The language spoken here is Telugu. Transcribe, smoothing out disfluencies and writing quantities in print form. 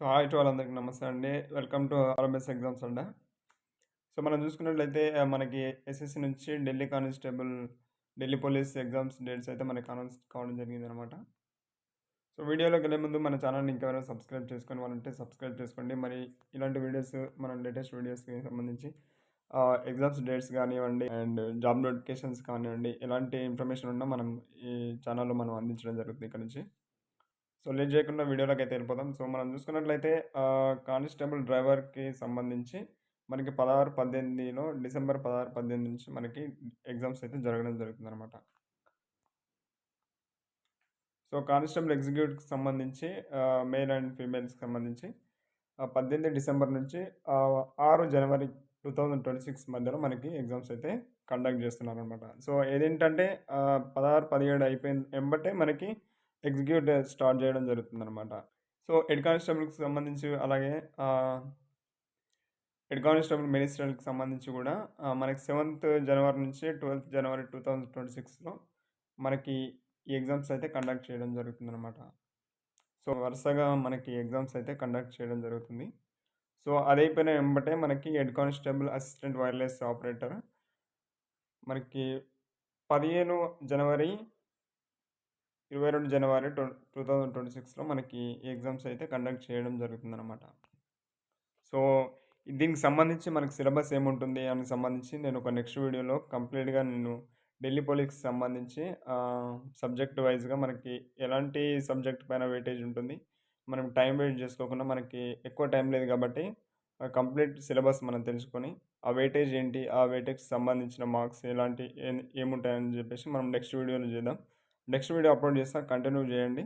సో, హాయ్ టు వాళ్ళందరికీ నమస్తే అండి. వెల్కమ్ టు ఆర్ఎంఎస్ ఎగ్జామ్స్ అండ. సో, మనం చూసుకున్నట్లయితే మనకి ఎస్ఎస్‌సి నుంచి Delhi constable, Delhi police exams dates అయితే మనకి అనౌన్స్ కావడం జరిగిందనమాట. సో, వీడియోలోకెళ్ళే ముందు మన ఛానల్‌ని ఇంకెవరైనా సబ్స్క్రైబ్ చేసుకొని వాళ్ళుంటే సబ్స్క్రైబ్ చేసుకోండి. మరి ఇలాంటి వీడియోస్ మనం లేటెస్ట్ వీడియోస్‌కి సంబంధించి ఎగ్జామ్స్ డేట్స్ గానివ్వండి అండ్ జాబ్ నోటిఫికేషన్స్ కానివ్వండి, ఎలాంటి ఇన్ఫర్మేషన్ ఉన్నా మనం ఈ ఛానల్‌లో మనం అందించడం జరుగుతుంది ఇక్కడ నుంచి. సో, లేట్ చేయకుండా వీడియోలోకైతే వెళ్ళిపోదాం. సో, మనం చూసుకున్నట్లయితే కానిస్టేబుల్ డ్రైవర్‌కి సంబంధించి మనకి 16, 18లో డిసెంబర్ 16, 18 నుంచి మనకి ఎగ్జామ్స్ అయితే జరగడం జరుగుతుందనమాట. సో, కానిస్టేబుల్ ఎగ్జిక్యూటివ్‌కి సంబంధించి మేల్ అండ్ ఫీమేల్స్‌కి సంబంధించి 18 డిసెంబర్ నుంచి 6 జనవరి 2026 మధ్యలో మనకి ఎగ్జామ్స్ అయితే కండక్ట్ చేస్తున్నారనమాట. సో, ఏదేంటంటే 16, 17 అయిపోయిన ఎంబటే మనకి ఎగ్జిక్యూటివ్ స్టార్ట్ చేయడం జరుగుతుందనమాట. సో, హెడ్ కానిస్టేబుల్‌కి సంబంధించి అలాగే ఆహ్, హెడ్ కానిస్టేబుల్ మినిస్ట్రియల్‌కి సంబంధించి గూడా మనకి 7థ్ జనవరి నుంచి 12థ్ జనవరి 2026లో మనకి ఈ ఎగ్జామ్స్ అయితే కండక్ట్ చేయడం జరుగుతుందనమాట. సో, వరుసగా మనకి ఎగ్జామ్స్ అయితే కండక్ట్ చేయడం జరుగుతుంది. సో, అదయిపోయిన ఎంబటే మనకి head constable assistant wireless operator మనకి 15 జనవరి, 22 జనవరి 2026లో మనకి ఈ ఎగ్జామ్స్ అయితే కండక్ట్ చేయడం జరుగుతుందనమాట. సో, దీనికి సంబంధించి మనకు సిలబస్ ఏముంటుంది అని సంబంధించి నేను ఒక నెక్స్ట్ వీడియోలో కంప్లీట్‌గా నేను ఢిల్లీ పోలీస్‌కి సంబంధించి సబ్జెక్ట్ వైస్‌గా మనకి ఎలాంటి సబ్జెక్ట్ పైన వెయిటేజ్ ఉంటుంది. మనం టైం వేస్ట్ చేసుకోకుండా మనకి ఎక్కువ టైం లేదు కాబట్టి కంప్లీట్ సిలబస్ మనం తెలుసుకొని, ఆ వెయిటేజ్ ఏంటి? ఆ వెయిటేజ్‌కి సంబంధించిన మార్క్స్ ఎలాంటి ఏముంటాయని చెప్పేసి మనం నెక్స్ట్ వీడియోలో చేద్దాం. నెక్స్ట్ వీడియో అప్లోడ్ చేస్తా కంటిన్యూ చేయండి.